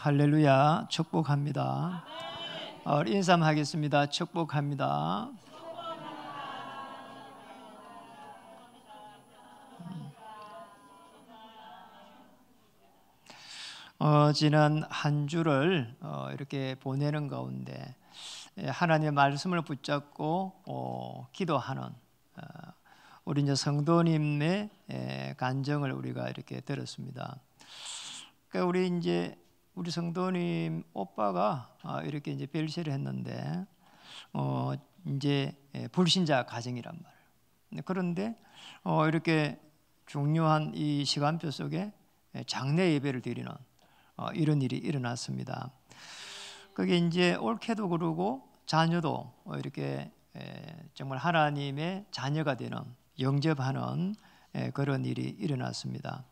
할렐루야, 축복합니다. 인사하겠습니다. 축복합니다. 지난 한 주를 이렇게 보내는 가운데 하나님의 말씀을 붙잡고 기도하는 우리 이제 성도님의 간증을 우리가 이렇게 들었습니다. 그러니까 우리 성도님 오빠가 이렇게 이제 별세를 했는데 이제 불신자 가정이란 말이에요. 그런데 이렇게 중요한 이 시간표 속에 장례 예배를 드리는 이런 일이 일어났습니다. 그게 이제 옳게도 그러고 자녀도 이렇게 정말 하나님의 자녀가 되는 영접하는 그런 일이 일어났습니다.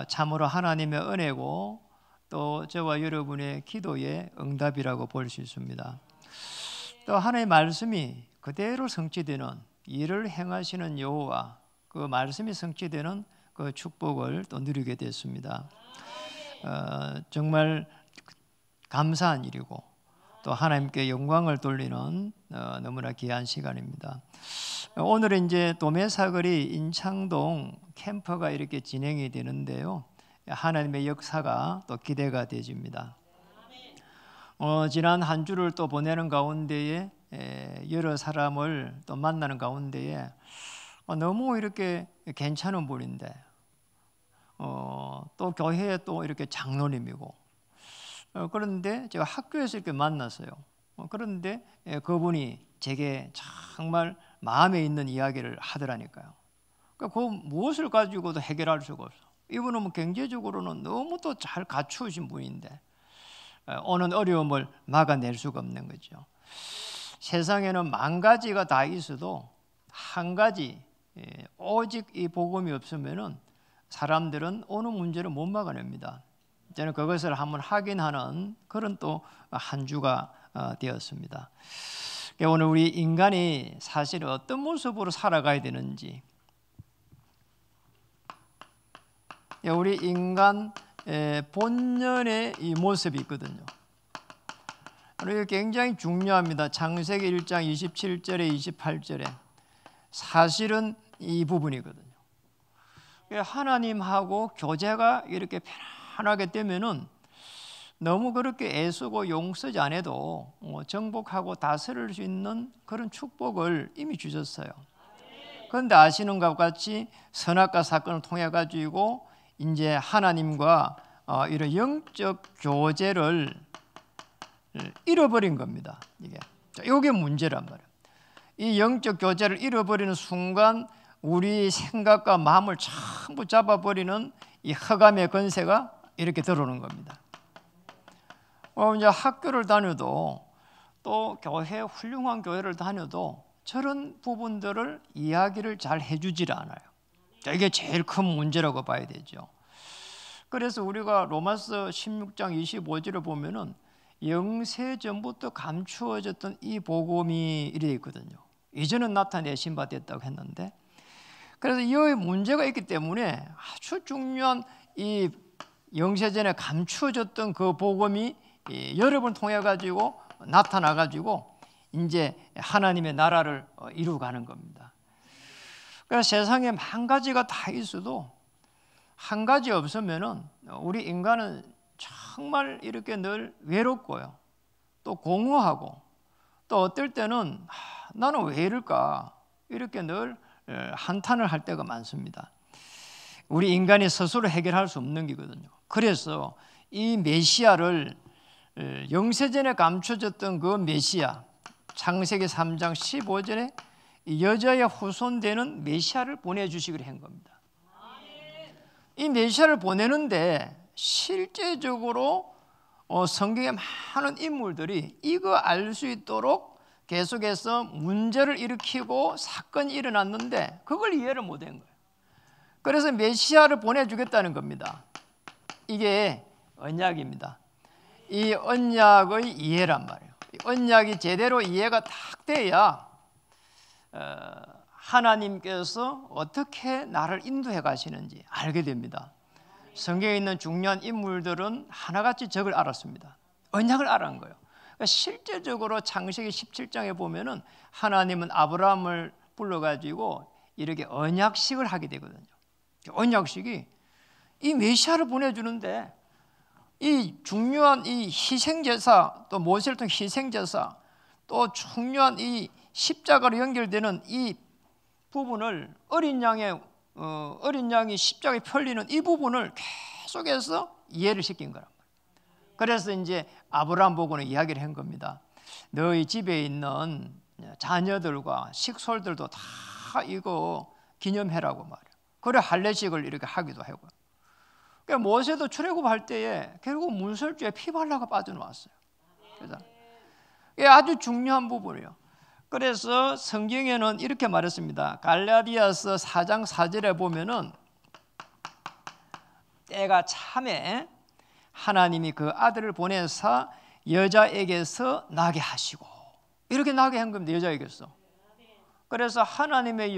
참으로 하나님의 은혜고 또 저와 여러분의 기도의 응답이라고 볼 수 있습니다. 또 하나님의 말씀이 그대로 성취되는 일을 행하시는 여호와, 그 말씀이 성취되는 그 축복을 또 누리게 됐습니다. 정말 감사한 일이고 또 하나님께 영광을 돌리는 너무나 귀한 시간입니다. 오늘은 이제 도매사거리 인창동 캠퍼가 이렇게 진행이 되는데요. 하나님의 역사가 또 기대가 되집니다. 지난 한 주를 또 보내는 가운데에 여러 사람을 또 만나는 가운데에 너무 이렇게 괜찮은 분인데 또 교회에 또 이렇게 장로님이고 그런데 제가 학교에서 이렇게 만났어요. 그런데 그분이 제게 정말 마음에 있는 이야기를 하더라니까요. 그러니까 그 무엇을 가지고도 해결할 수가 없어. 이분은 뭐 경제적으로는 너무 또 잘 갖추신 분인데 오는 어려움을 막아낼 수가 없는 거죠. 세상에는 만 가지가 다 있어도 한 가지 오직 이 복음이 없으면은 사람들은 어느 문제를 못 막아냅니다. 저는 그것을 한번 확인하는 그런 또 한 주가 되었습니다. 오늘 우리 인간이 사실 어떤 모습으로 살아가야 되는지, 우리 인간 본연의 이 모습이 있거든요. 이게 굉장히 중요합니다. 창세기 1장 27절에 28절에 사실은 이 부분이거든요. 하나님하고 교제가 이렇게 편하게 되면은 너무 그렇게 애쓰고 용쓰지 않아도 정복하고 다스릴 수 있는 그런 축복을 이미 주셨어요. 그런데 아시는 것과 같이 선악과 사건을 통해 가지고 이제 하나님과 이런 영적 교제를 잃어버린 겁니다. 이게 문제란 말이에요. 이 영적 교제를 잃어버리는 순간 우리 생각과 마음을 전부 잡아버리는 이 흑암의 권세가 이렇게 들어오는 겁니다. 이제 학교를 다녀도 또 교회 훌륭한 교회를 다녀도 저런 부분들을 이야기를 잘 해주질 않아요. 이게 제일 큰 문제라고 봐야 되죠. 그래서 우리가 로마서 16장 25절을 보면은 영세 전부터 감추어졌던 이 복음이 이래 있거든요. 이전은 나타내신 바 됐다고 했는데, 그래서 이 문제가 있기 때문에 아주 중요한 이 영세전에 감추어졌던 그 복음이 여러분을 통해 가지고 나타나 가지고 이제 하나님의 나라를 이루어가는 겁니다. 그래서 세상에 만 가지가 다 있어도 한 가지 없으면은 우리 인간은 정말 이렇게 늘 외롭고요, 또 공허하고, 또 어떨 때는 나는 왜 이럴까 이렇게 늘 한탄을 할 때가 많습니다. 우리 인간이 스스로 해결할 수 없는 거거든요. 그래서 이 메시아를 영세전에 감춰졌던 그 메시아, 창세기 3장 15절에 여자의 후손 되는 메시아를 보내주시기로 한 겁니다. 이 메시아를 보내는데 실제적으로 성경에 많은 인물들이 이거 알 수 있도록 계속해서 문제를 일으키고 사건이 일어났는데 그걸 이해를 못한 거예요. 그래서 메시아를 보내주겠다는 겁니다. 이게 언약입니다. 이 언약의 이해란 말이에요. 이 언약이 제대로 이해가 딱 돼야 하나님께서 어떻게 나를 인도해 가시는지 알게 됩니다. 성경에 있는 중요한 인물들은 하나같이 적을 알았습니다. 언약을 알았는 거예요. 그러니까 실제적으로 창세기 17장에 보면은 하나님은 아브라함을 불러가지고 이렇게 언약식을 하게 되거든요. 언약식이 이 메시아를 보내주는데 이 중요한 이 희생제사, 또 모세를 통한 희생제사, 또 중요한 이 십자가로 연결되는 이 부분을 어린 양이 십자가에 펼리는 이 부분을 계속해서 이해를 시킨 거란 말이에요. 그래서 이제 아브라함 보고는 이야기를 한 겁니다. 너희 집에 있는 자녀들과 식솔들도 다 이거 기념해라고 말이에요. 그래 할례식을 이렇게 하기도 하고. 그러니까 모세도 출애굽할 때에 결국 문설주에 피 발라가 빠져나왔어요. 그래서 이게 아주 중요한 부분이에요. 그래서 성경에는 이렇게 말했습니다. 갈라디아서 4장 4절에 보면은 때가 참에 하나님이 그 아들을 보내사 여자에게서 나게 하시고, 이렇게 나게 한 겁니다. 여자에게서. 그래서 하나님의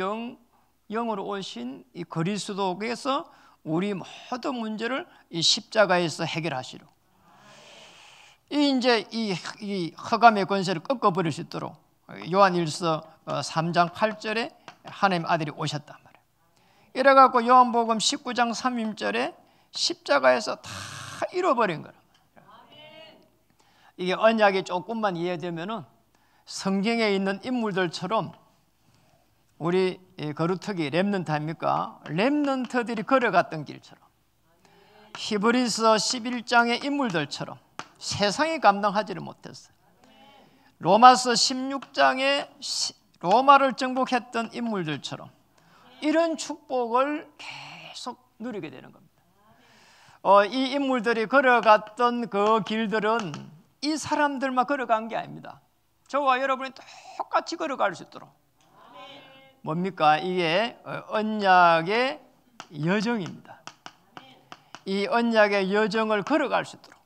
영으로 오신 이 그리스도께서 우리 모든 문제를 이 십자가에서 해결하시려. 이제 이 흑암의 권세를 꺾어버릴 수 있도록 요한일서 3장 8절에 하나님 아들이 오셨단 말이에요. 이래갖고 요한복음 19장 3절에 십자가에서 다 잃어버린 거예요. 이게 언약이 조금만 이해되면은 성경에 있는 인물들처럼 우리 거루터기 렘넌트 아닙니까? 렘넌트들이 걸어갔던 길처럼, 히브리서 11장의 인물들처럼 세상이 감당하지를 못했어요. 로마서 16장에 로마를 정복했던 인물들처럼 이런 축복을 계속 누리게 되는 겁니다. 이 인물들이 걸어갔던 그 길들은 이 사람들만 걸어간 게 아닙니다. 저와 여러분이 똑같이 걸어갈 수 있도록. 뭡니까? 이게 언약의 여정입니다. 이 언약의 여정을 걸어갈 수 있도록.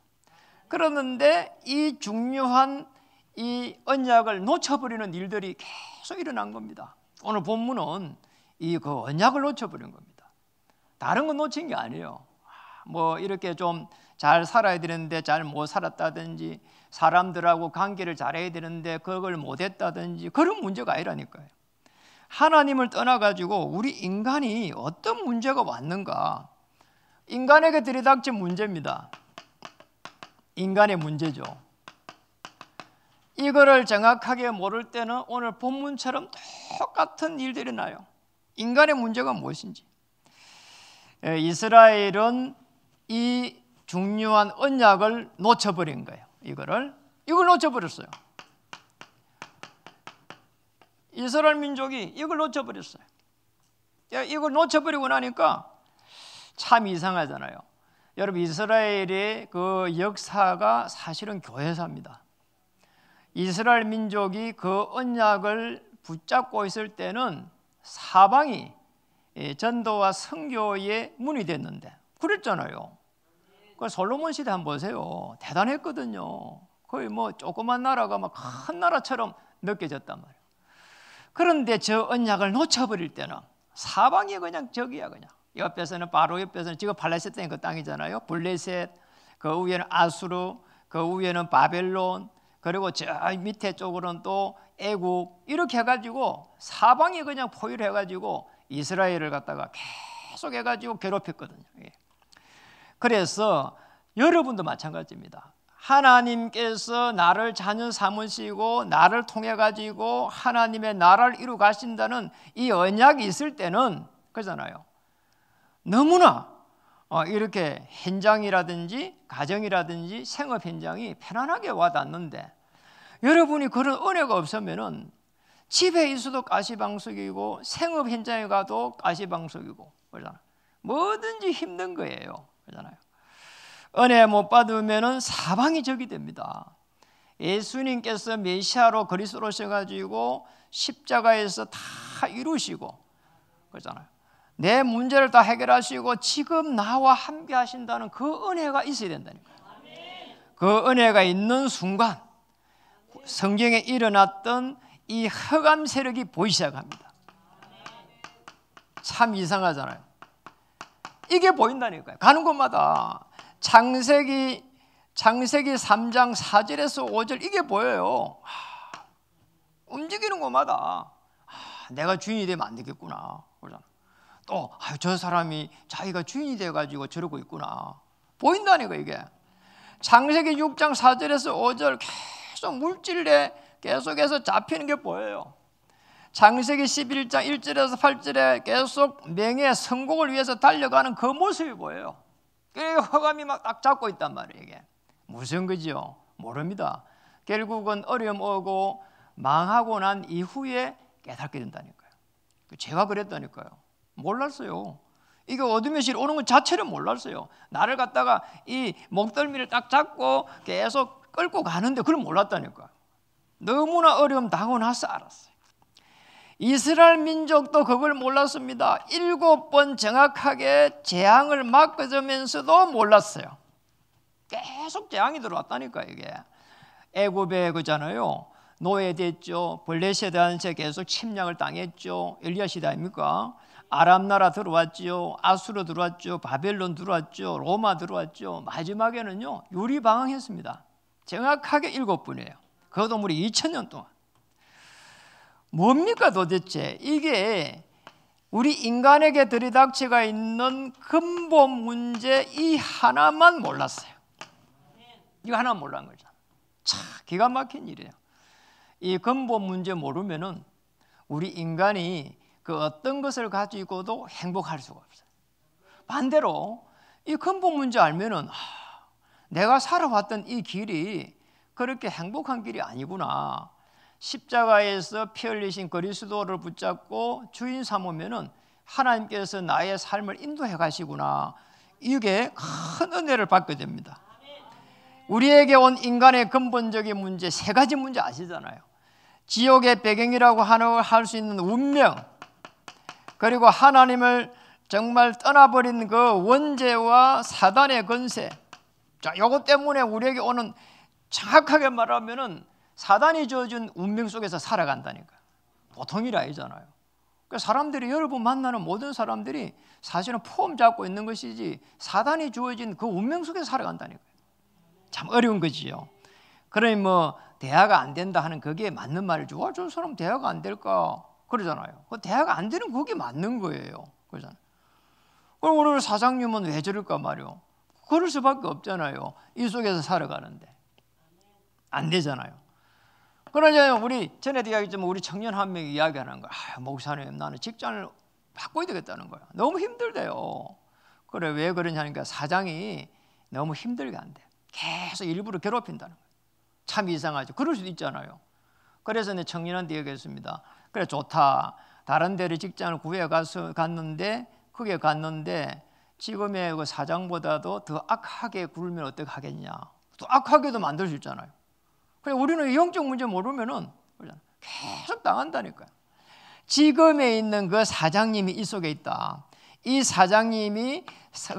그러는데 이 중요한 이 언약을 놓쳐버리는 일들이 계속 일어난 겁니다. 오늘 본문은 그 언약을 놓쳐버린 겁니다. 다른 건 놓친 게 아니에요. 뭐 이렇게 좀 잘 살아야 되는데 잘 못 살았다든지, 사람들하고 관계를 잘해야 되는데 그걸 못했다든지, 그런 문제가 아니라니까요. 하나님을 떠나가지고 우리 인간이 어떤 문제가 왔는가, 인간에게 들이닥친 문제입니다. 인간의 문제죠. 이거를 정확하게 모를 때는 오늘 본문처럼 똑같은 일들이 나요. 인간의 문제가 무엇인지. 이스라엘은 이 중요한 언약을 놓쳐버린 거예요. 이걸 놓쳐버렸어요. 이스라엘 민족이 이걸 놓쳐버렸어요. 이걸 놓쳐버리고 나니까 참 이상하잖아요. 여러분, 이스라엘의 그 역사가 사실은 교회사입니다. 이스라엘 민족이 그 언약을 붙잡고 있을 때는 사방이 전도와 선교의 문이 됐는데, 그랬잖아요. 그 솔로몬 시대 한번 보세요. 대단했거든요. 거의 뭐 조그만 나라가 막 큰 나라처럼 느껴졌단 말이에요. 그런데 저 언약을 놓쳐버릴 때는 사방이 그냥 적이야. 그냥 옆에서는 바로 옆에서는 지금 팔레스타인 그 땅이잖아요. 블레셋, 그 위에는 아수르, 그 위에는 바벨론, 그리고 저 밑에 쪽으로는 또 애국, 이렇게 해가지고 사방이 그냥 포위를 해가지고 이스라엘을 갖다가 계속 해가지고 괴롭혔거든요. 그래서 여러분도 마찬가지입니다. 하나님께서 나를 자녀 삼으시고 나를 통해 가지고 하나님의 나라를 이루 가신다는 이 언약이 있을 때는, 그러잖아요, 너무나 이렇게 현장이라든지 가정이라든지 생업 현장이 편안하게 와닿는데, 여러분이 그런 은혜가 없으면은 집에 있어도 가시방석이고 생업 현장에 가도 가시방석이고, 그러잖아요. 뭐든지 힘든 거예요. 그러잖아요. 은혜 못 받으면은 사방이 적이 됩니다. 예수님께서 메시아로 그리스도로 오셔가지고 십자가에서 다 이루시고, 그러잖아요. 내 문제를 다 해결하시고 지금 나와 함께 하신다는 그 은혜가 있어야 된다니까요. 그 은혜가 있는 순간 성경에 일어났던 이 흑암 세력이 보이기 시작합니다. 참 이상하잖아요. 이게 보인다니까요. 가는 곳마다 창세기 3장 4절에서 5절 이게 보여요. 움직이는 곳마다 내가 주인이 되면 안 되겠구나. 또 저 사람이 자기가 주인이 돼가지고 저러고 있구나. 보인다니까 이게. 창세기 6장 4절에서 5절 계속 물질에 계속해서 잡히는 게 보여요. 창세기 11장 1절에서 8절에 계속 명예 성공을 위해서 달려가는 그 모습이 보여요. 허감이 막 딱 잡고 있단 말이에요. 이게 무슨 거죠? 모릅니다. 결국은 어려움 오고 망하고 난 이후에 깨닫게 된다니까요. 제가 그랬다니까요. 몰랐어요. 이게 어둠의 실 오는 것 자체를 몰랐어요. 나를 갖다가 이 목덜미를 딱 잡고 계속 끌고 가는데 그걸 몰랐다니까요. 너무나 어려움 당하고 나서 알았어요. 이스라엘 민족도 그걸 몰랐습니다. 7번 정확하게 재앙을 맡겨주면서도 몰랐어요. 계속 재앙이 들어왔다니까. 이게 애굽에 그잖아요. 노예됐죠. 벌레 세대한 채 계속 침략을 당했죠. 엘리야 시대 아닙니까? 아람 나라 들어왔죠. 아수르 들어왔죠. 바벨론 들어왔죠. 로마 들어왔죠. 마지막에는요 유리방황했습니다. 정확하게 7번이에요. 그것도 무려 2000년 동안. 뭡니까 도대체? 이게 우리 인간에게 들이닥쳐가 있는 근본 문제 이 하나만 몰랐어요. 이거 하나만 몰란 거죠. 참 기가 막힌 일이에요. 이 근본 문제 모르면은 우리 인간이 그 어떤 것을 가지고도 행복할 수가 없어요. 반대로 이 근본 문제 알면은 내가 살아왔던 이 길이 그렇게 행복한 길이 아니구나. 십자가에서 피 흘리신 그리스도를 붙잡고 주인 삼으면은 하나님께서 나의 삶을 인도해 가시구나. 이게 큰 은혜를 받게 됩니다. 우리에게 온 인간의 근본적인 문제 3가지 문제 아시잖아요. 지옥의 배경이라고 할 수 있는 운명, 그리고 하나님을 정말 떠나버린 그 원죄와 사단의 건세. 자, 이것 때문에 우리에게 오는 정확하게 말하면은 사단이 주어준 운명 속에서 살아간다니까. 보통 일이 아니잖아요. 그러니까 사람들이 여러분 만나는 모든 사람들이 사실은 폼 잡고 있는 것이지 사단이 주어진 그 운명 속에서 살아간다니까요. 참 어려운 거지요. 그러니 뭐 대화가 안 된다 하는 거기에 맞는 말이죠. 저 사람 대화가 안 될까 그러잖아요. 그 대화가 안 되는 그게 맞는 거예요. 그러잖아요. 그럼 오늘 사장님은 왜 저럴까 말이요. 그럴 수밖에 없잖아요. 이 속에서 살아가는데 안 되잖아요. 그러냐 우리 전에도 이야기했지만 우리 청년 한 명이 이야기하는 거야. 목사님 나는 직장을 바꿔야 되겠다는 거야. 너무 힘들대요. 그래 왜 그러냐니까 사장이 너무 힘들게 한대. 계속 일부러 괴롭힌다는 거예요. 참 이상하죠. 그럴 수도 있잖아요. 그래서 내 청년한테 얘기했습니다. 그래 좋다. 다른 데를 직장을 구해 갔는데 그게 갔는데 지금의 그 사장보다도 더 악하게 굴면 어떻게 하겠냐. 또 악하게도 만들 수 있잖아요. 그래 우리는 영적 문제 모르면은 계속 당한다니까요. 지금에 있는 그 사장님이 이 속에 있다. 이 사장님이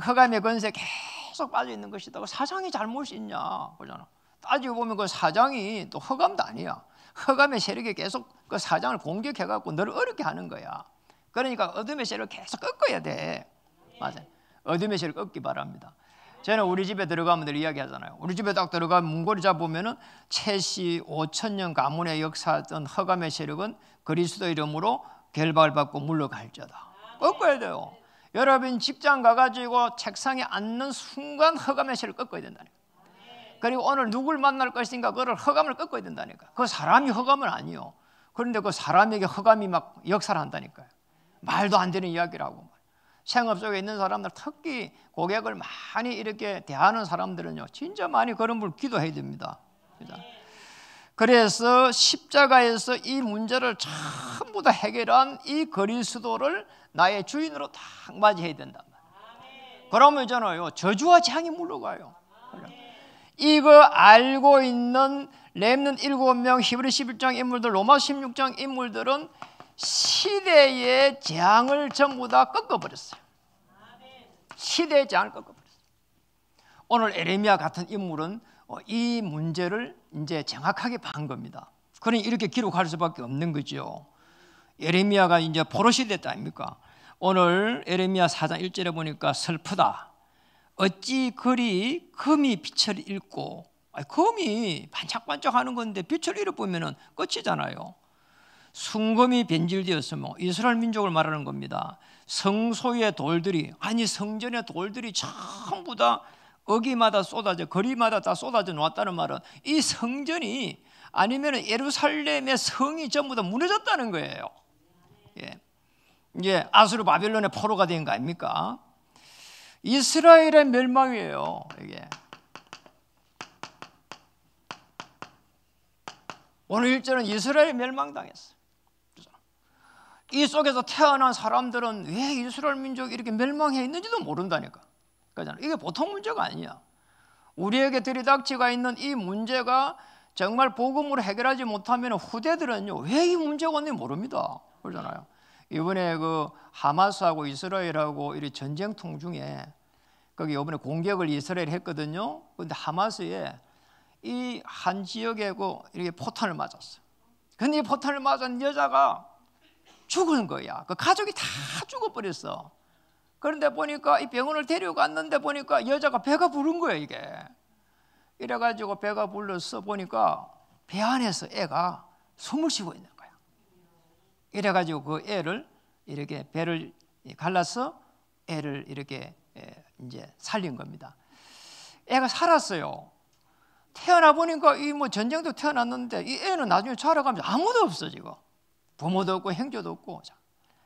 허감의 건세에 계속 빠져 있는 것이다. 사장이 잘못이 있냐? 그러잖아. 따지고 보면 그 사장이 또 허감도 아니야. 허감의 세력이 계속 그 사장을 공격해갖고 너를 어렵게 하는 거야. 그러니까 어둠의 세력을 계속 꺾어야 돼. 맞아요. 어둠의 세력을 꺾기 바랍니다. 저는 우리 집에 들어가면 늘 이야기하잖아요. 우리 집에 딱 들어가면 문고리 잡으면은 채시 5000년 가문의 역사했던 허감의 세력은 그리스도 이름으로 결박을 받고 물러갈지어다. 꺾어야 돼요. 여러분 직장 가가지고 책상에 앉는 순간 허감의 세력을 꺾어야 된다니까. 그리고 오늘 누굴 만날 것인가 그걸 허감을 꺾어야 된다니까. 그 사람이 허감은 아니요. 그런데 그 사람에게 허감이 막 역사를 한다니까요. 말도 안 되는 이야기를 하고. 생업 속에 있는 사람들 특히 고객을 많이 이렇게 대하는 사람들은요 진짜 많이 그런 분 기도해야 됩니다. 그래서 십자가에서 이 문제를 전부 다 해결한 이 그리스도를 나의 주인으로 딱 맞이해야 된단 말이에요. 그러면 있잖아요 저주와 재앙이 물러가요. 이거 알고 있는 렘넌트 7명 히브리 11장 인물들 로마 16장 인물들은 시대의 재앙을 전부 다 꺾어버렸어요. 시대의 재앙을 꺾어버렸어요. 오늘 에레미야 같은 인물은 이 문제를 이제 정확하게 반 겁니다. 그러니 이렇게 기록할 수밖에 없는 거죠. 에레미야가 이제 포로시대 때 아닙니까? 오늘 에레미야 4장 1절에 보니까 슬프다. 어찌 그리 금이 빛을 잃고, 금이 반짝반짝하는 건데 빛을 잃어보면 끝이잖아요. 순금이 변질되었으며, 이스라엘 민족을 말하는 겁니다. 성소의 돌들이, 아니 성전의 돌들이 전부 다 어기마다 쏟아져, 거리마다 다 쏟아져 놓았다는 말은 이 성전이, 아니면 예루살렘의 성이 전부 다 무너졌다는 거예요. 예. 이제 아수르 바빌론의 포로가 된 거 아닙니까? 이스라엘의 멸망이에요. 이게 오늘 1절은 이스라엘이 멸망당했어요. 이 속에서 태어난 사람들은 왜 이스라엘 민족이 이렇게 멸망해 있는지도 모른다니까. 그잖아. 이게 보통 문제가 아니야. 우리에게 들이닥치가 있는 이 문제가 정말 복음으로 해결하지 못하면 후대들은요, 왜 이 문제가 왔는지 모릅니다. 그러잖아요. 이번에 그 하마스하고 이스라엘하고 이 전쟁통 중에 거기 이번에 공격을 이스라엘이 했거든요. 그런데 하마스에 이 한 지역에 이렇게 포탄을 맞았어. 근데 이 포탄을 맞은 여자가 죽은 거야. 그 가족이 다 죽어버렸어. 그런데 보니까 이 병원을 데려갔는데 보니까 여자가 배가 부른 거야, 이게. 이래가지고 배가 불러서 보니까 배 안에서 애가 숨을 쉬고 있는 거야. 이래가지고 그 애를 이렇게 배를 갈라서 애를 이렇게 이제 살린 겁니다. 애가 살았어요. 태어나 보니까 이 뭐 전쟁도 태어났는데 이 애는 나중에 자라가면서 아무도 없어 지금. 부모도 없고 형제도 없고.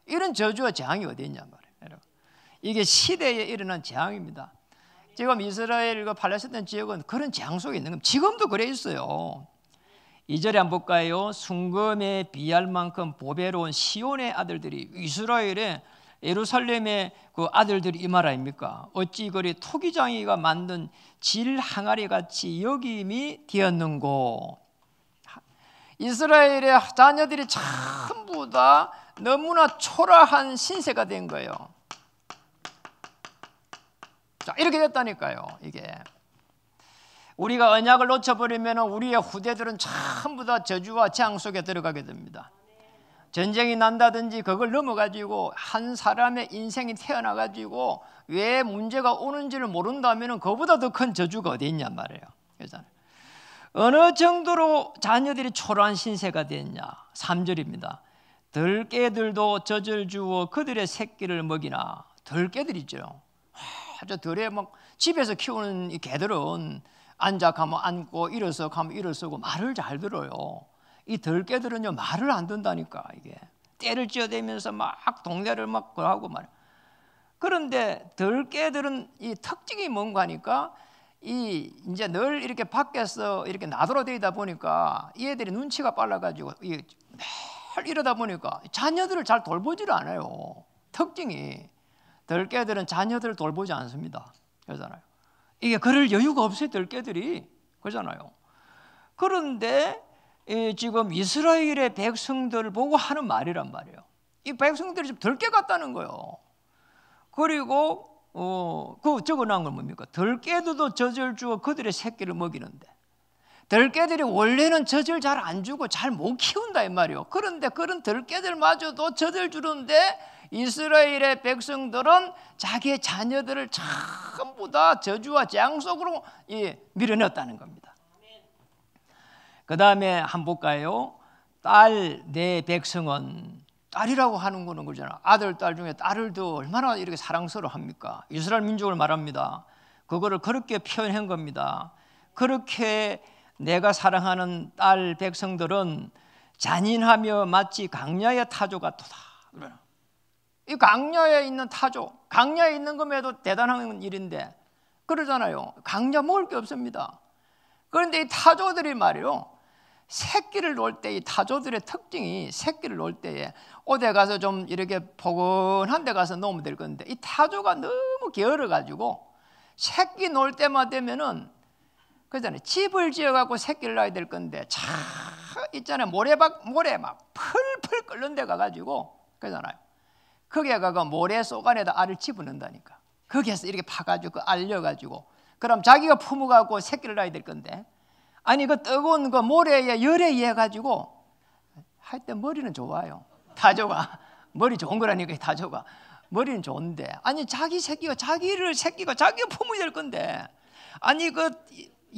이런 저주와 재앙이 어디 있냔 말이에요. 이게 시대에 일어난 재앙입니다. 지금 이스라엘과 팔레스타인 지역은 그런 재앙 속에 있는 겁니다. 지금도 그래 있어요. 2절에 한번 볼까요? 순금에 비할 만큼 보배로운 시온의 아들들이, 이스라엘의 예루살렘의 그 아들들이 이 말 아닙니까? 어찌 그리 토기장이가 만든 질 항아리 같이 여김이 되었는고. 이스라엘의 자녀들이 전부 다 너무나 초라한 신세가 된 거예요. 자, 이렇게 됐다니까요. 이게 우리가 언약을 놓쳐버리면 우리의 후대들은 전부 다 저주와 재앙 속에 들어가게 됩니다. 전쟁이 난다든지 그걸 넘어가지고 한 사람의 인생이 태어나가지고 왜 문제가 오는지를 모른다면 그보다 더 큰 저주가 어디 있냔 말이에요. 그래서 어느 정도로 자녀들이 초라한 신세가 됐냐. 3절입니다. 들깨들도 젖을 주어 그들의 새끼를 먹이나. 들깨들이죠. 아주 들에 막 집에서 키우는 이 개들은 앉아 가면 앉고 일어서 가면 일어서고 말을 잘 들어요. 이 들깨들은요 말을 안 듣는다니까. 이게 떼를 찌어대면서 막 동네를 막 하고 말이야. 그런데 들깨들은 이 특징이 뭔가 하니까 이제 늘 이렇게 밖에서 이렇게 나돌아다니다 보니까 이 애들이 눈치가 빨라가지고 늘 이러다 보니까 자녀들을 잘 돌보지를 않아요. 특징이 들깨들은 자녀들을 돌보지 않습니다. 그러잖아요. 이게 그럴 여유가 없어요. 들깨들이. 그러잖아요. 그런데 지금 이스라엘의 백성들을 보고 하는 말이란 말이에요. 이 백성들이 좀 들깨 같다는 거예요. 그리고 그 적어놓은 건 뭡니까? 들깨들도 젖을 주어 그들의 새끼를 먹이는데, 들깨들이 원래는 젖을 잘 안 주고 잘 못 키운다 이 말이에요. 그런데 그런 들깨들마저도 젖을 주는데 이스라엘의 백성들은 자기의 자녀들을 전부 다 저주와 재앙 속으로 밀어넣었다는 겁니다. 그 다음에 한번 볼까요? 딸 내 백성은, 딸이라고 하는 거는 그러잖아. 아들, 딸 중에 딸을 더 얼마나 이렇게 사랑스러워 합니까? 이스라엘 민족을 말합니다. 그거를 그렇게 표현한 겁니다. 그렇게 내가 사랑하는 딸 백성들은 잔인하며 마치 강야의 타조 같도다. 이 강야에 있는 타조, 강야에 있는 것에도 대단한 일인데 그러잖아요. 강야 먹을 게 없습니다. 그런데 이 타조들이 말이요, 새끼를 놓을 때 이 타조들의 특징이 새끼를 놓을 때에 어디 가서 좀 이렇게 포근한 데 가서 놓으면 될 건데 이 타조가 너무 게을러가지고 새끼 놓을 때만 되면은 그잖아요. 집을 지어갖고 새끼를 낳아야 될 건데 차 있잖아요. 모래 막 풀풀 끓는 데 가가지고 그잖아요. 거기에 가가 모래 속 안에다 알을 집어넣는다니까. 거기에서 이렇게 파가지고 알려가지고 그럼 자기가 품어갖고 새끼를 낳아야 될 건데 아니 그 뜨거운 그 모래에 열에 의해 가지고 할 때 머리는 좋아요. 타조가 머리 좋은 거라니까 타조가 머리는 좋은데, 아니 자기 새끼가 자기가 품어야 될 건데, 아니 그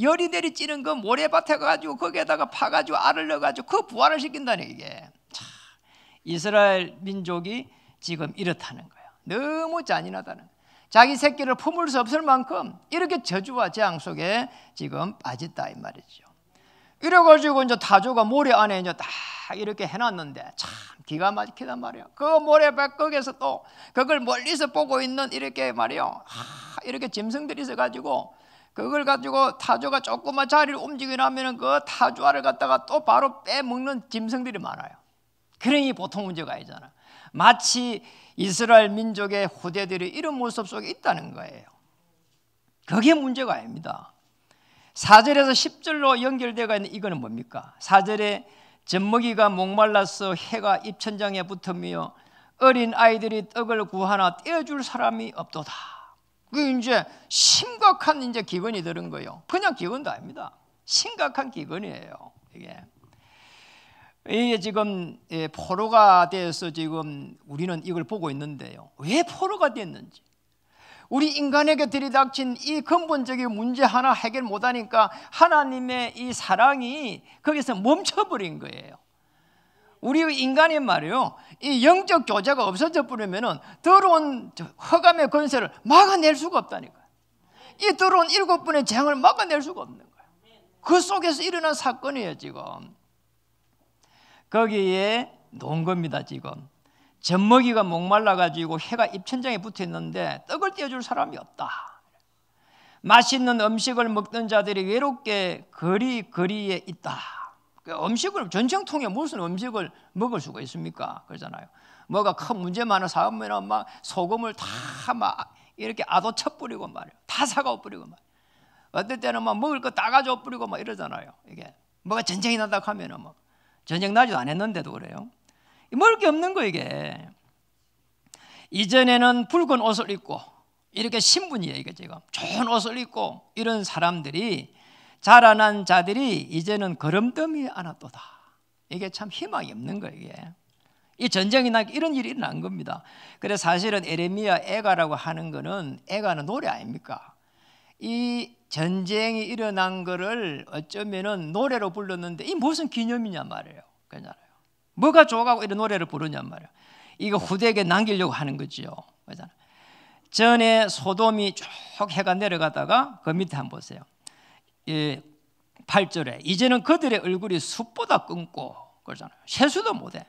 열이 내리 찌는 그 모래밭에 가가지고 거기에다가 파가지고 알을 넣어가지고 그 부활을 시킨다는 이게. 참, 이스라엘 민족이 지금 이렇다는 거예요. 너무 잔인하다는 거예요. 자기 새끼를 품을 수 없을 만큼 이렇게 저주와 재앙 속에 지금 빠졌다 이 말이죠. 이래가지고 이제 타조가 모래 안에 이제 다 이렇게 해놨는데 참 기가 막히단 말이에요. 그 모래밭 거기에서 또 그걸 멀리서 보고 있는 이렇게 말이요, 이렇게 짐승들이 있어가지고 그걸 가지고 타조가 조금만 자리를 움직이려면 그 타조알을 갖다가 또 바로 빼먹는 짐승들이 많아요. 그러니 보통 문제가 아니잖아. 마치 이스라엘 민족의 후대들이 이런 모습 속에 있다는 거예요. 그게 문제가 아닙니다. 4절에서 10절로 연결되어 있는 이거는 뭡니까? 4절에 젖먹이가 목말라서 해가 입천장에 붙으며 어린 아이들이 떡을 구하나 떼어줄 사람이 없도다. 그게 이제 심각한 이제 기근이 들은 거예요. 그냥 기근도 아닙니다. 심각한 기근이에요. 이게 지금 포로가 돼서 지금 우리는 이걸 보고 있는데요. 왜 포로가 됐는지, 우리 인간에게 들이닥친 이 근본적인 문제 하나 해결 못하니까 하나님의 이 사랑이 거기서 멈춰버린 거예요. 우리 인간이 말이에요, 이 영적 교제가 없어져 버리면은 들어온 흑암의 권세를 막아낼 수가 없다니까요. 이 들어온 7번의 재앙을 막아낼 수가 없는 거예요. 그 속에서 일어난 사건이에요. 지금 거기에 놓은 겁니다. 지금 젖먹이가 목말라가지고 해가 입천장에 붙어있는데 떡을 떼어줄 사람이 없다. 맛있는 음식을 먹던 자들이 외롭게 거리에 있다. 음식을 전쟁통에 무슨 음식을 먹을 수가 있습니까? 그러잖아요. 뭐가 큰 문제 많은 사업이면 막 소금을 다 막 이렇게 아도 쳐뿌리고 말이에요. 다 사가 뿌리고 말이에요. 어떨 때는 막 먹을 거 다 가져 뿌리고 막 이러잖아요. 이게 뭐가 전쟁이 난다 하면은 뭐 전쟁 나지도 않았는데도 그래요. 먹을 게 없는 거 이게. 이전에는 붉은 옷을 입고 이렇게 신분이에요. 이게 지금 좋은 옷을 입고 이런 사람들이, 자라난 자들이 이제는 거름더미에 앉았도다. 이게 참 희망이 없는 거예요. 이게. 이 전쟁이 나니까 이런 일이 일어난 겁니다. 그래서 사실은 에레미야 애가라고 하는 거는, 애가는 노래 아닙니까? 이 전쟁이 일어난 거를 어쩌면은 노래로 불렀는데 이 무슨 기념이냐 말이에요. 그잖아요. 뭐가 좋아가고 이런 노래를 부르냐 말이에요. 이거 후대에게 남기려고 하는 거지요. 그잖아요. 전에 소돔이 쭉 해가 내려가다가 그 밑에 한번 보세요. 8절에 이제는 그들의 얼굴이 숯보다 끔고, 그러잖아요. 세수도 못해.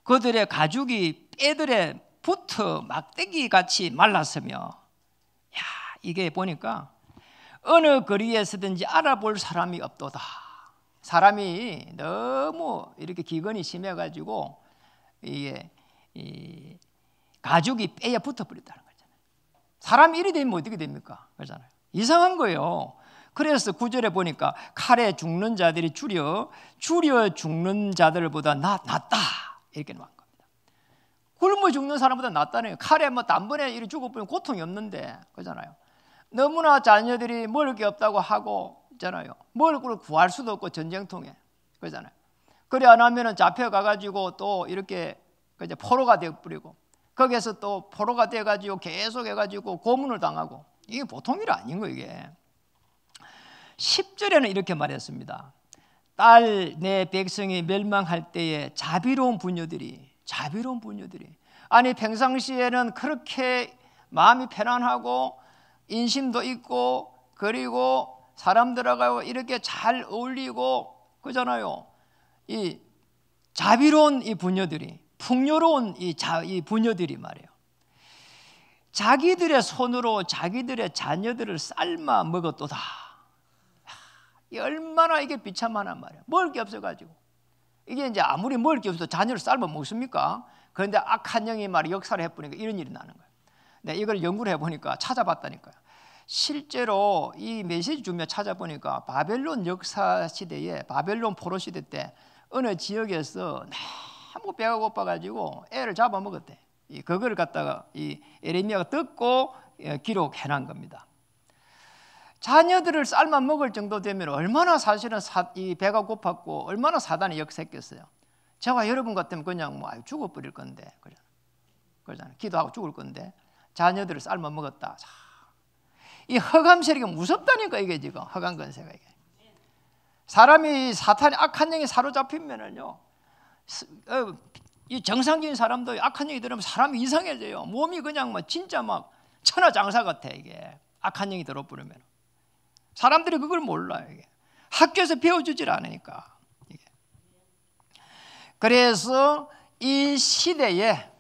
그들의 가죽이 뼈들에 붙어 막대기 같이 말랐으며, 야, 이게 보니까 어느 거리에서든지 알아볼 사람이 없도다. 사람이 너무 이렇게 기근이 심해가지고 이게 가죽이 뼈에 붙어버렸다는 거잖아요. 사람이 이리 되면 어떻게 됩니까? 그러잖아요. 이상한 거예요. 그래서 9절에 보니까 칼에 죽는 자들이 줄여 죽는 자들보다 낫다 이렇게 나온 겁니다. 굶어 죽는 사람보다 낫다는 거예요. 칼에 뭐 단번에 이리 죽어버리면 고통이 없는데, 그러잖아요. 너무나 자녀들이 먹을 게 없다고 하고 있잖아요. 먹을 걸 구할 수도 없고 전쟁통에, 그러잖아요. 그래 안 하면은 잡혀가가지고 또 이렇게 이제 포로가 되어버리고, 거기에서 또 포로가 돼가지고 계속 해가지고 고문을 당하고, 이게 보통 일 아닌 거예요. 이게 10절에는 이렇게 말했습니다. 딸 내 백성이 멸망할 때에 자비로운 부녀들이, 아니 평상시에는 그렇게 마음이 편안하고 인심도 있고 그리고 사람들하고 이렇게 잘 어울리고 그러잖아요. 이 자비로운 이 부녀들이, 풍요로운 이 부녀들이 말이에요. 자기들의 손으로 자기들의 자녀들을 삶아 먹었도다. 얼마나 이게 비참하단 말이에요. 먹을 게 없어가지고. 이게 이제 아무리 먹을 게 없어도 자녀를 삶아 먹습니까? 그런데 악한 영이 말이 역사를 해보니까 이런 일이 나는 거예요. 네, 이걸 연구를 해보니까 찾아봤다니까요. 실제로 이 메시지 주며 찾아보니까 바벨론 역사 시대에, 바벨론 포로 시대 때 어느 지역에서 너무 배가 고파가지고 애를 잡아먹었대. 그걸 갖다가 이 에레미야가 듣고 기록해놓은 겁니다. 자녀들을 삶아 먹을 정도 되면 얼마나 사실은 이 배가 고팠고 얼마나 사단이 역사했겠어요. 제가 여러분 같으면 그냥 뭐 죽어버릴 건데, 그래. 그러잖아요. 기도하고 죽을 건데 자녀들을 삶아 먹었다. 자, 이 흑암 세력이 무섭다니까 이게 지금 흑암 권세가 이게. 사람이 사탄의 악한 영에 사로잡히면은요, 이 정상적인 사람도 악한 영이 들으면 사람이 이상해져요. 몸이 그냥 막 진짜 막 천하장사 같아 이게. 악한 영이 들어버리면 사람들이 그걸 몰라요. 이게 학교에서 배워주질 않으니까 이게. 그래서 이 시대에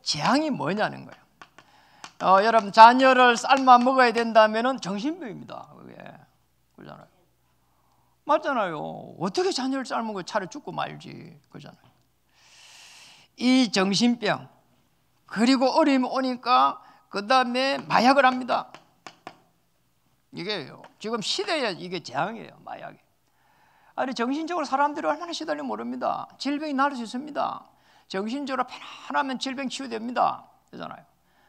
재앙이 뭐냐는 거예요. 여러분 자녀를 삶아 먹어야 된다면은 정신병입니다. 그게 그러잖아요. 맞잖아요. 어떻게 자녀를 삶아 먹고 차라리 죽고 말지 그러잖아요. 이 정신병 그리고 어려움이 오니까 그 다음에 마약을 합니다. 이게요. 지금 시대에 이게 재앙이에요. 마약이. 아니 정신적으로 사람들이 얼마나 시달리면 모릅니다. 질병이 나을 수 있습니다. 정신적으로 편안하면 질병 치유됩니다. 그러잖아요.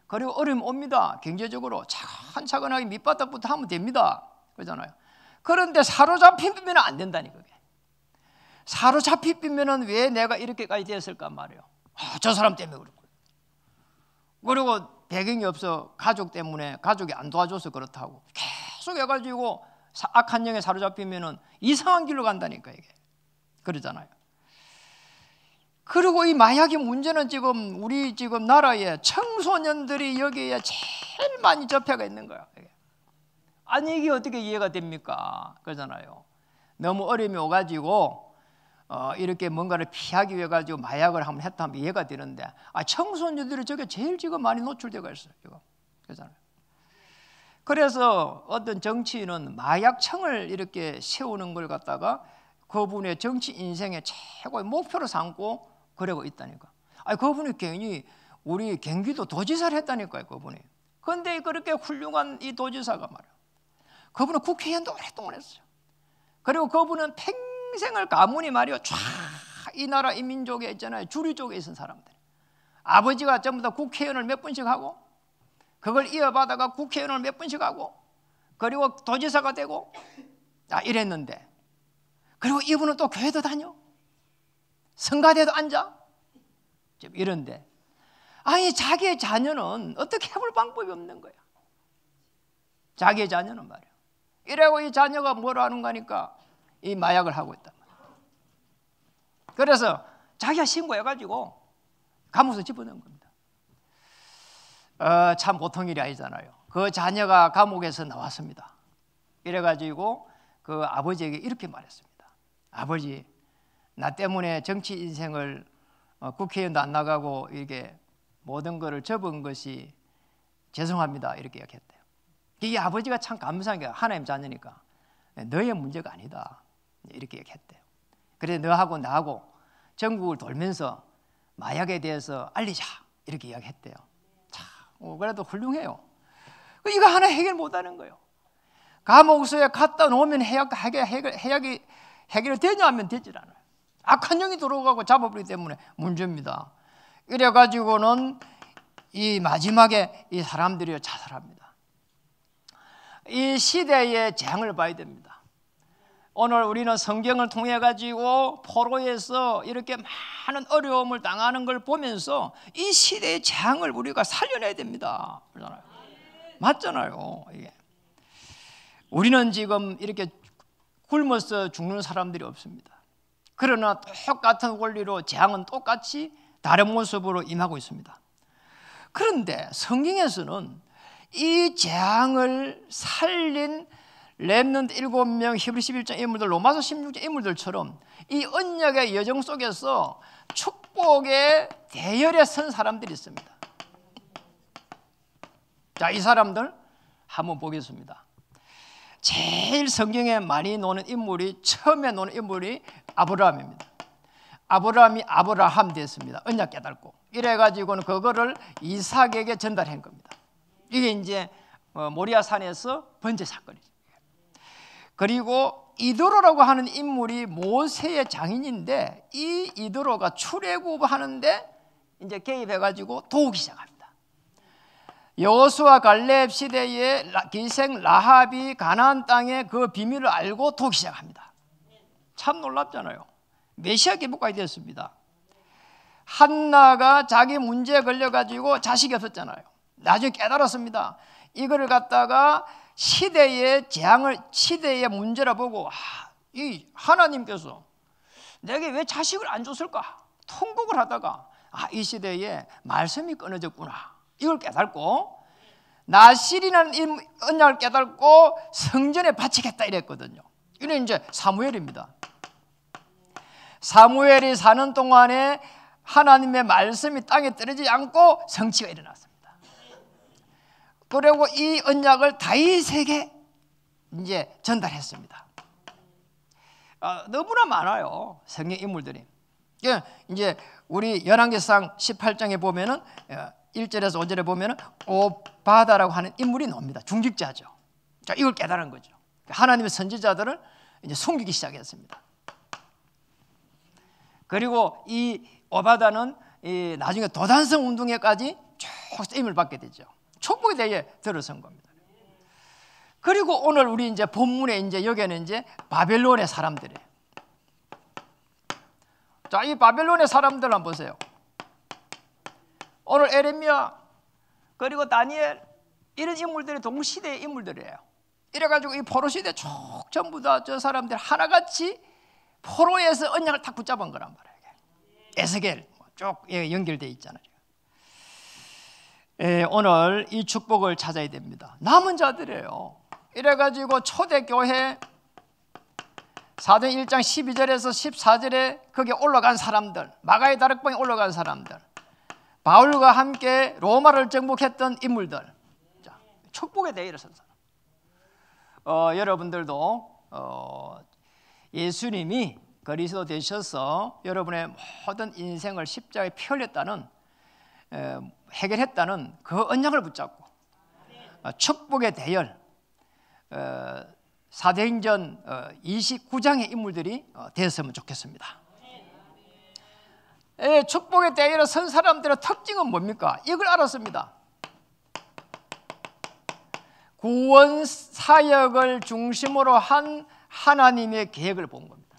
그리고 어려움 옵니다. 경제적으로 차근차근하게 밑바닥부터 하면 됩니다. 그러잖아요. 그런데 사로잡히면 안 된다니 그게. 사로잡히면 왜 내가 이렇게까지 됐을까 말이에요. 저 사람 때문에 그렇고. 그리고 배경이 없어 가족 때문에 가족이 안 도와줘서 그렇다고 계속 해가지고 악한 영에 사로잡히면 이상한 길로 간다니까 이게. 그러잖아요. 그리고 이 마약의 문제는 지금 우리 지금 나라에 청소년들이 여기에 제일 많이 접해가 있는 거야. 아니 이게 어떻게 이해가 됩니까? 그러잖아요. 너무 어려움이 오가지고 이렇게 뭔가를 피하기 위해 가지고 마약을 한번 했다면 이해가 되는데 청소년들이 저게 제일 지금 많이 노출되어 있어요. 지금. 그러잖아요. 그래서 어떤 정치인은 마약청을 이렇게 세우는 걸 갖다가 그분의 정치 인생의 최고의 목표로 삼고 그러고 있다니까. 그분이 괜히 우리 경기도 도지사를 했다니까요. 그분이. 그런데 그렇게 훌륭한 이 도지사가 말이야. 그분은 국회의원도 오랫동안 했어요. 그리고 그분은 평생을 가문이 말이요. 쫙 이 나라 이 민족에 있잖아요. 주류 쪽에 있는 사람들. 아버지가 전부 다 국회의원을 몇 번씩 하고 그걸 이어받아가 국회의원을 몇 번씩 하고 그리고 도지사가 되고 이랬는데 그리고 이분은 또 교회도 다녀. 성가대도 앉아. 이런데 아니 자기의 자녀는 어떻게 해볼 방법이 없는 거야. 자기의 자녀는 말이야. 이래고 이 자녀가 뭘 하는 거니까 이 마약을 하고 있단 말이야. 그래서 자기가 신고해가지고 감옥에서 집어넣은 겁니다. 참 보통 일이 아니잖아요. 그 자녀가 감옥에서 나왔습니다. 이래가지고 그 아버지에게 이렇게 말했습니다. 아버지, 나 때문에 정치 인생을 국회의원도 안 나가고 이게 모든 것을 접은 것이 죄송합니다. 이렇게 얘기했대요. 이 아버지가 참 감사한 게 하나님 자녀니까 너의 문제가 아니다. 이렇게 얘기했대요. 그래서 너하고 나하고 전국을 돌면서 마약에 대해서 알리자. 이렇게 이야기했대요. 참, 그래도 훌륭해요. 이거 하나 해결 못하는 거예요. 감옥소에 갖다 놓으면 해결되냐 하면 되질 않아요. 악한 영이 들어가고 잡아버리기 때문에 문제입니다. 이래가지고는 이 마지막에 이 사람들이 자살합니다. 이 시대의 재앙을 봐야 됩니다. 오늘 우리는 성경을 통해 가지고 포로에서 이렇게 많은 어려움을 당하는 걸 보면서 이 시대의 재앙을 우리가 살려내야 됩니다. 그렇잖아요. 맞잖아요. 이게. 우리는 지금 이렇게 굶어서 죽는 사람들이 없습니다. 그러나 똑같은 원리로 재앙은 똑같이 다른 모습으로 임하고 있습니다. 그런데 성경에서는 이 재앙을 살린 렘넌트 7명, 히브리 11장 인물들, 로마서 16장 인물들처럼 이 언약의 여정 속에서 축복의 대열에 선 사람들이 있습니다. 자, 이 사람들 한번 보겠습니다. 제일 성경에 많이 나오는 인물이, 처음에 나오는 인물이 아브라함입니다. 아브라함이 아브라함 됐습니다. 언약 깨닫고. 이래가지고는 그거를 이삭에게 전달한 겁니다. 이게 이제 모리아 산에서 번제 사건이죠. 그리고 이드로라고 하는 인물이 모세의 장인인데 이 이드로가 출애굽하는데 이제 개입해가지고 도우기 시작합니다. 여호수아 갈렙 시대에 기생 라합이 가나안 땅의 그 비밀을 알고 도우기 시작합니다. 참 놀랍잖아요. 메시아 기복까지 됐습니다. 한나가 자기 문제에 걸려가지고 자식이 없었잖아요. 나중에 깨달았습니다. 이거를 갖다가 시대의 재앙을, 시대의 문제라 보고 이 하나님께서 내게 왜 자식을 안 줬을까 통곡을 하다가 이 시대에 말씀이 끊어졌구나 이걸 깨닫고 나실이라는 언약을 깨닫고 성전에 바치겠다 이랬거든요. 이는 이제 사무엘입니다. 사무엘이 사는 동안에 하나님의 말씀이 땅에 떨어지지 않고 성취가 일어났습니다. 그리고 이 언약을 다윗에게 이제 전달했습니다. 너무나 많아요, 성경 인물들이. 이제 우리 열왕기상 18장에 보면은 1절에서 5절에 보면은 오바다라고 하는 인물이 나옵니다. 중직자죠. 자, 이걸 깨달은 거죠. 하나님의 선지자들을 이제 숨기기 시작했습니다. 그리고 이 오바다는 나중에 도단성 운동회까지 쭉 쓰임을 받게 되죠. 축복에 대해 들어선 겁니다. 그리고 오늘 우리 이제 본문에 이제 여기는 이제 바벨론의 사람들이에요. 자, 이 바벨론의 사람들 한번 보세요. 오늘 에레미야 그리고 다니엘 이런 인물들이 동시대의 인물들이에요. 이래가지고 이 포로 시대 쭉 전부 다 저 사람들 하나같이 포로에서 언약을 탁 붙잡은 거란 말이에요. 에스겔 쭉 연결되어 있잖아요. 오늘 이 축복을 찾아야 됩니다. 남은 자들이에요. 이래가지고 초대교회 사도행 1장 12절에서 14절에 거기에 올라간 사람들, 마가의 다락방에 올라간 사람들, 바울과 함께 로마를 정복했던 인물들, 자, 축복에 대해 일어선 사람. 여러분들도 예수님이 그리스도 되셔서 여러분의 모든 인생을 십자가에 피 흘렸다는 해결했다는 그 언약을 붙잡고 축복의 대열 사도행전 29장의 인물들이 되었으면 좋겠습니다. 축복의 대열에 선 사람들의 특징은 뭡니까? 이걸 알았습니다. 구원 사역을 중심으로 한 하나님의 계획을 본 겁니다.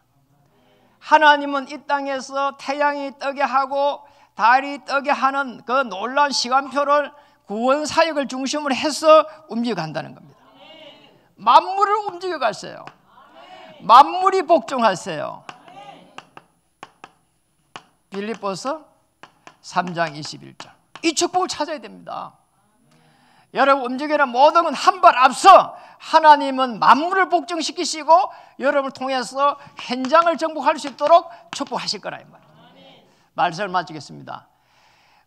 하나님은 이 땅에서 태양이 뜨게 하고 달이 뜨게 하는 그 놀라운 시간표를 구원 사역을 중심으로 해서 움직여간다는 겁니다. 만물을 움직여 갔어요. 만물이 복종하세요. 빌립보서 3장 21절. 이 축복을 찾아야 됩니다. 여러분 움직이는 모든 건 한 발 앞서 하나님은 만물을 복종시키시고 여러분을 통해서 현장을 정복할 수 있도록 축복하실 거라 이 말이에요. 말씀을 마치겠습니다.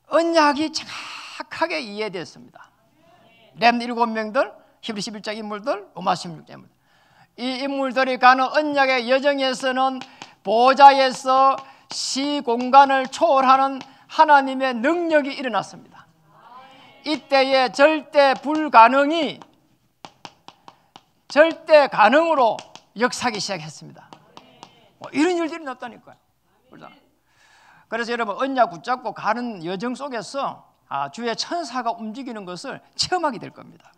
언약이 정확하게 이해됐습니다. 렘 7명들, 히브리 11장 인물들, 로마 16장 인물들, 이 인물들이 가는 언약의 여정에서는 보좌에서 시공간을 초월하는 하나님의 능력이 일어났습니다. 이때에 절대 불가능이 절대 가능으로 역사하기 시작했습니다. 이런 일들이 났다니까요. 그래서 여러분 언약 붙잡고 가는 여정 속에서 주의 천사가 움직이는 것을 체험하게 될 겁니다.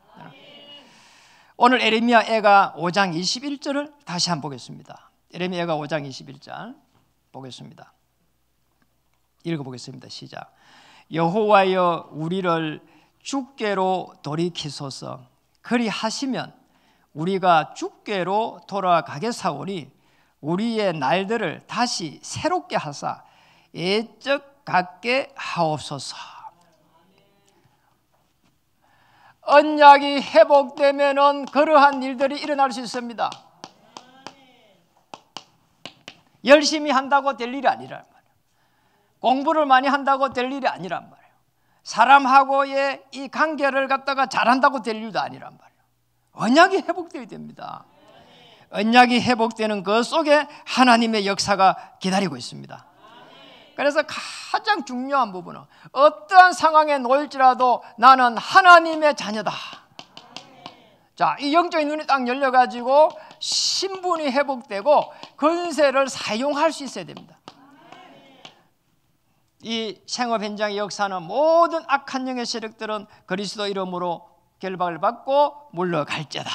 오늘 에레미야가 5장 21절을 다시 한번 보겠습니다. 에레미야가 5장 21절 보겠습니다. 읽어보겠습니다. 시작. 여호와여 우리를 주께로 돌이키소서. 그리하시면 우리가 주께로 돌아가겠사오니 우리의 날들을 다시 새롭게 하사 애적 같게 하옵소서. 언약이 회복되면은 그러한 일들이 일어날 수 있습니다. 열심히 한다고 될 일이 아니란 말이에요. 공부를 많이 한다고 될 일이 아니란 말이에요. 사람하고의 이 관계를 갖다가 잘한다고 될 일도 아니란 말이에요. 언약이 회복되어야 됩니다. 언약이 회복되는 그 속에 하나님의 역사가 기다리고 있습니다. 그래서 가장 중요한 부분은 어떠한 상황에 놓일지라도 나는 하나님의 자녀다. 자, 이 영적인 눈이 딱 열려가지고 신분이 회복되고 권세를 사용할 수 있어야 됩니다. 이 생업 현장의 역사는 모든 악한 영의 세력들은 그리스도 이름으로 결박을 받고 물러갈지어다.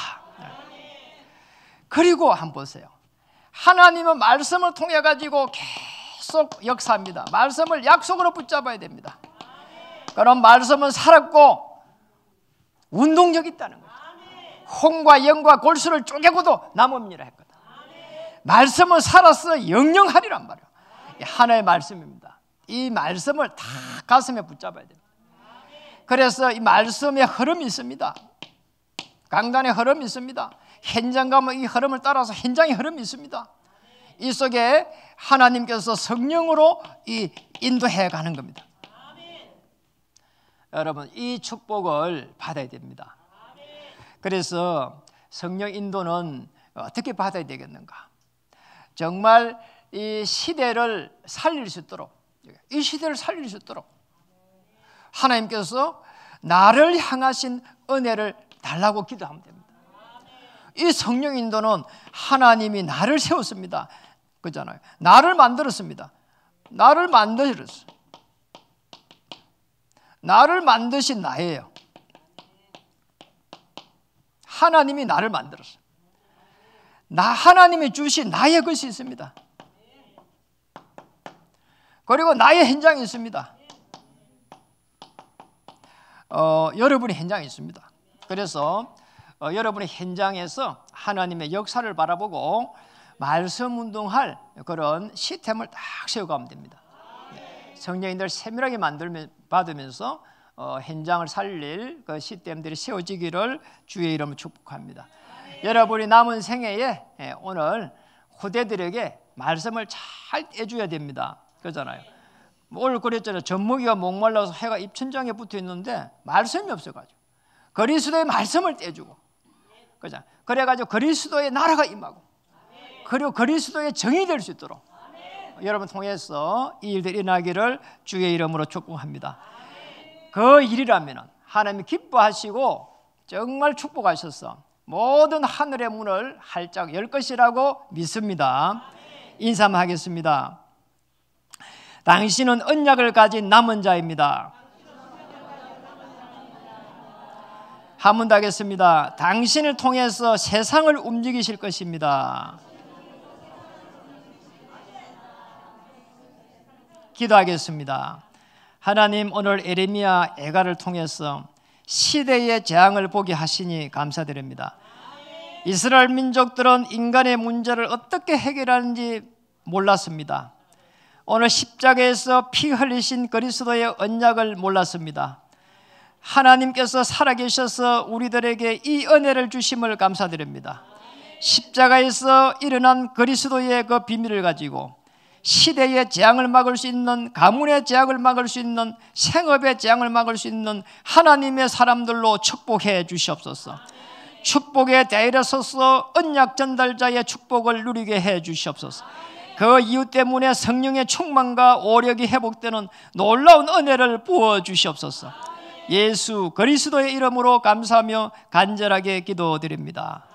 그리고 한번 보세요. 하나님은 말씀을 통해 가지고 계속 역사합니다. 말씀을 약속으로 붙잡아야 됩니다. 그럼 말씀은 살았고 운동력 있다는 거죠. 홍과 영과 골수를 쪼개고도 남음이라 했거든. 말씀은 살아서 영영하리란 말이에요. 하나의 말씀입니다. 이 말씀을 다 가슴에 붙잡아야 됩니다. 그래서 이 말씀의 흐름이 있습니다. 강단의 흐름이 있습니다. 현장 가면 이 흐름을 따라서 현장의 흐름이 있습니다. 이 속에 하나님께서 성령으로 이 인도해 가는 겁니다. 여러분, 이 축복을 받아야 됩니다. 그래서 성령 인도는 어떻게 받아야 되겠는가? 정말 이 시대를 살릴 수 있도록, 이 시대를 살릴 수 있도록 하나님께서 나를 향하신 은혜를 달라고 기도하면 됩니다. 이 성령 인도는 하나님이 나를 세웠습니다. 그잖아요. 나를 만들었습니다. 나를 만드셨어요. 나를 만드신 나예요. 하나님이 나를 만들었어요. 하나님이 주신 나의 것이 있습니다. 그리고 나의 현장이 있습니다. 여러분의 현장이 있습니다. 그래서 여러분의 현장에서 하나님의 역사를 바라보고 말씀 운동할 그런 시스템을 딱 세워가면 됩니다. 성령님들 세밀하게 받으면서 현장을 살릴 그 시스템들이 세워지기를 주의 이름으로 축복합니다. 여러분이 남은 생애에 오늘 후대들에게 말씀을 잘 떼줘야 됩니다. 그러잖아요. 오늘 그랬잖아요. 젖먹이가 목말라서 해가 입천장에 붙어 있는데 말씀이 없어가지고 그리스도의 말씀을 떼주고, 그죠? 그래가지고 그리스도의 나라가 임하고, 그리고 그리스도의 정이 될 수 있도록 여러분 통해서 이 일들이 일어나기를 주의 이름으로 축복합니다. 그 일이라면 하나님이 기뻐하시고 정말 축복하셔서 모든 하늘의 문을 활짝 열 것이라고 믿습니다. 인사하겠습니다. 당신은 언약을 가진 남은 자입니다. 한 번 더 하겠습니다. 당신을 통해서 세상을 움직이실 것입니다. 기도하겠습니다. 하나님, 오늘 에레미야 애가를 통해서 시대의 재앙을 보게 하시니 감사드립니다. 이스라엘 민족들은 인간의 문제를 어떻게 해결하는지 몰랐습니다. 오늘 십자가에서 피 흘리신 그리스도의 언약을 몰랐습니다. 하나님께서 살아계셔서 우리들에게 이 은혜를 주심을 감사드립니다. 십자가에서 일어난 그리스도의 그 비밀을 가지고 시대의 재앙을 막을 수 있는, 가문의 재앙을 막을 수 있는, 생업의 재앙을 막을 수 있는 하나님의 사람들로 축복해 주시옵소서. 축복의 대열에 서서 언약 전달자의 축복을 누리게 해 주시옵소서. 그 이유 때문에 성령의 충만과 오력이 회복되는 놀라운 은혜를 부어 주시옵소서. 예수 그리스도의 이름으로 감사하며 간절하게 기도드립니다.